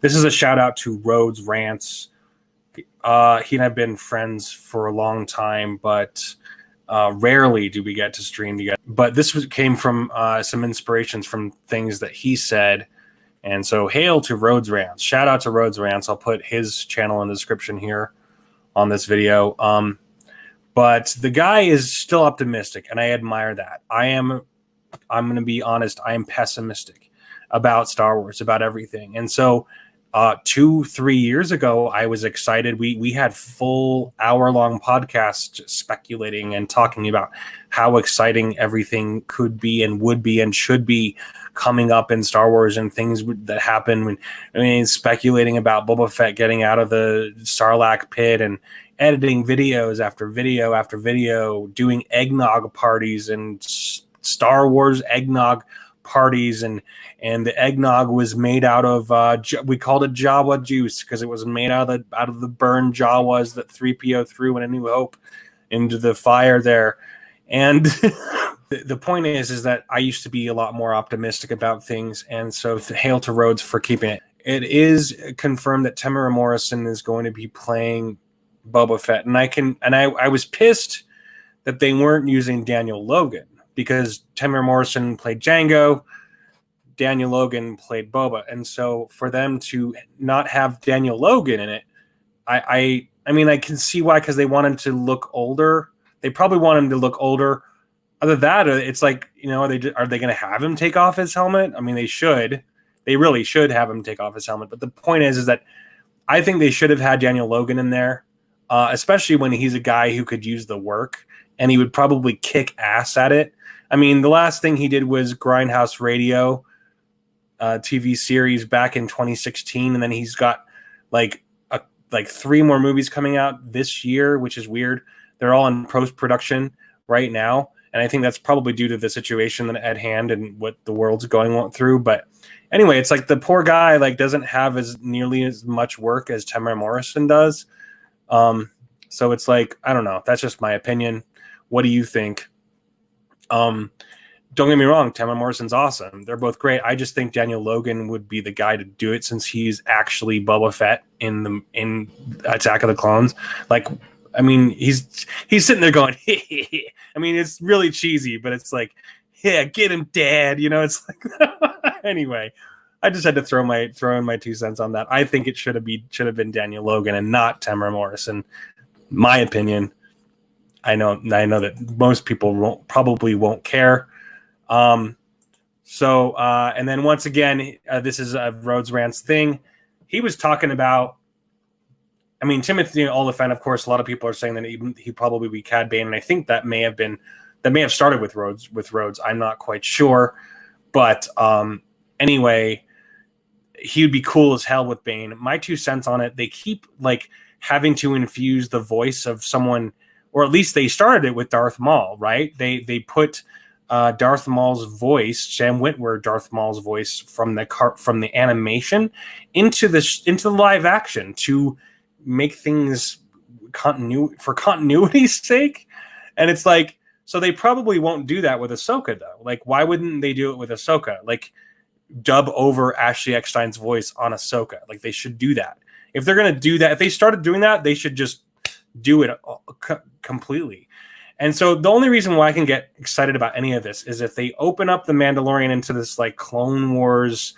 This is a shout out to Rhodes Rants. He and I've been friends for a long time, but rarely do we get to stream together. But came from some inspirations from things that he said. And so hail to Rhodes Rants. Shout out to Rhodes Rants. I'll put his channel in the description here on this video. But the guy is still optimistic, and I admire that. I'm going to be honest, I am pessimistic about Star Wars, about everything. And so 2-3 years ago, I was excited. We had full hour-long podcasts speculating and talking about how exciting everything could be and would be and should be coming up in Star Wars and things that happen. Speculating about Boba Fett getting out of the Sarlacc pit and editing videos after video after video, doing eggnog parties and Star Wars eggnog parties, and the eggnog was made out of we called it Jawa juice because it was made out of the burned Jawas that 3PO threw in A New Hope into the fire there. And the point is that I used to be a lot more optimistic about things, and so hail to Rhodes for keeping it. It is confirmed that Temuera Morrison is going to be playing Boba Fett, and I was pissed that they weren't using Daniel Logan, because Temuera Morrison played Django, Daniel Logan played Boba, and so for them to not have Daniel Logan in it, I can see why, because they want him to look older. They probably want him to look older. Other than that, it's like, are they going to have him take off his helmet? I mean, they should. They really should have him take off his helmet. But the point is that I think they should have had Daniel Logan in there, especially when he's a guy who could use the work, and he would probably kick ass at it. I mean, the last thing he did was Grindhouse Radio TV series back in 2016, and then he's got like 3 more movies coming out this year, which is weird. They're all in post-production right now, and I think that's probably due to the situation at hand and what the world's going through. But anyway, it's like the poor guy doesn't have nearly as much work as Temuera Morrison does. So it's like, I don't know. That's just my opinion. What do you think? Don't get me wrong, Temuera Morrison's awesome. They're both great. I just think Daniel Logan would be the guy to do it, since he's actually Boba Fett in Attack of the Clones. He's sitting there going, I mean, it's really cheesy, but it's like, yeah, get him, Dad. It's like, anyway. I just had to throw in my 2 cents on that. I think it should have been Daniel Logan and not Temuera Morrison. My opinion. I know that most people probably won't care. And then once again, this is a Rhodes Rants thing. He was talking about, Timothy Olyphant, of course, a lot of people are saying that he probably be Cad Bane, and I think that may have started with Rhodes. I'm not quite sure, but anyway, he would be cool as hell with Bane. My 2 cents on it: they keep having to infuse the voice of someone, or at least they started it with Darth Maul, right? They put Darth Maul's voice, Sam Witwer, Darth Maul's voice from the animation into the live action to make things for continuity's sake. And it's like, so they probably won't do that with Ahsoka though. Why wouldn't they do it with Ahsoka? Dub over Ashley Eckstein's voice on Ahsoka. They should do that. If they're going to do that, if they started doing that, they should just do it completely. And so the only reason why I can get excited about any of this is if they open up the Mandalorian into this Clone Wars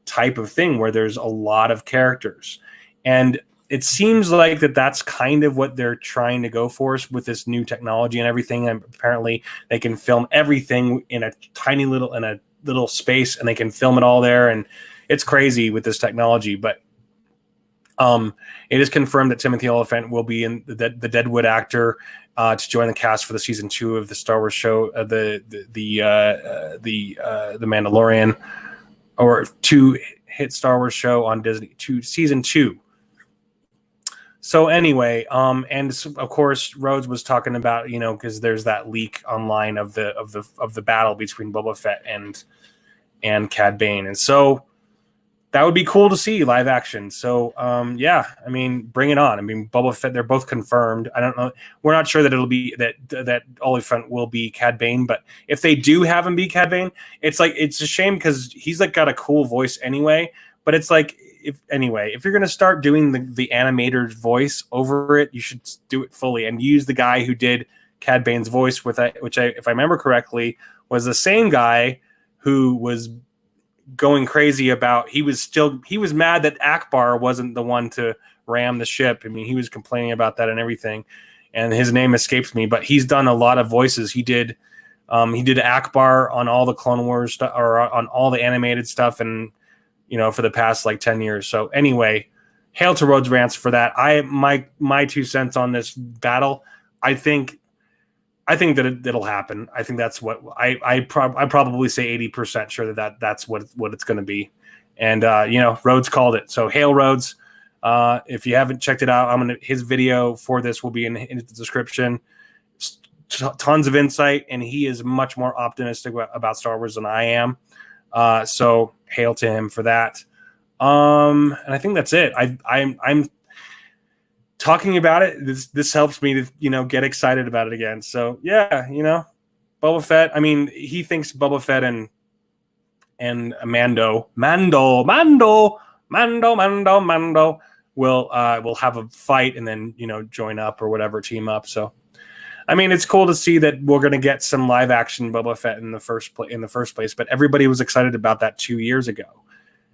type of thing where there's a lot of characters. And it seems like that's kind of what they're trying to go for with this new technology and everything. And apparently they can film everything in a tiny little space, and they can film it all there. And it's crazy with this technology. But it is confirmed that Timothy Olyphant will be in the Deadwood actor to join the cast for the season 2 of the Star Wars show, the Mandalorian, or to hit Star Wars show on Disney, to season 2. So anyway, and of course Rhodes was talking about, because there's that leak online of the battle between Boba Fett and Cad Bane, and so that would be cool to see live action. So, bring it on. Boba Fett, they're both confirmed. I don't know. We're not sure that it'll be that Olyphant will be Cad Bane, but if they do have him be Cad Bane, it's a shame because he's got a cool voice anyway, but it's if you're gonna start doing the animator's voice over it, you should do it fully and use the guy who did Cad Bane's voice if I remember correctly, was the same guy who was going crazy about he was mad that Akbar wasn't the one to ram the ship. I mean, he was complaining about that and everything, and his name escapes me, but he's done a lot of voices. He did Akbar on all the Clone Wars stuff, or on all the animated stuff, and for the past like 10 years. So anyway, hail to Rhodes Rants for that. My 2 cents on this battle. I think that it'll happen. I think that's what I probably say 80% sure that's what it's going to be. And Rhodes called it. So hail Rhodes. If you haven't checked it out, his video for this will be in the description. Tons of insight, and he is much more optimistic about Star Wars than I am. So hail to him for that. And I think that's it. I'm talking about it. This helps me to get excited about it again. So yeah, Boba Fett. I mean, he thinks Boba Fett and Mando will have a fight and then join up or whatever, team up. So I mean, it's cool to see that we're going to get some live action Boba Fett in the first place. But everybody was excited about that 2 years ago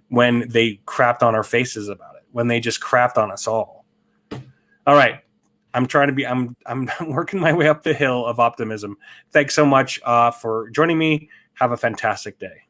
when they crapped on our faces about it, when they just crapped on us all. All right. I'm working my way up the hill of optimism. Thanks so much for joining me. Have a fantastic day.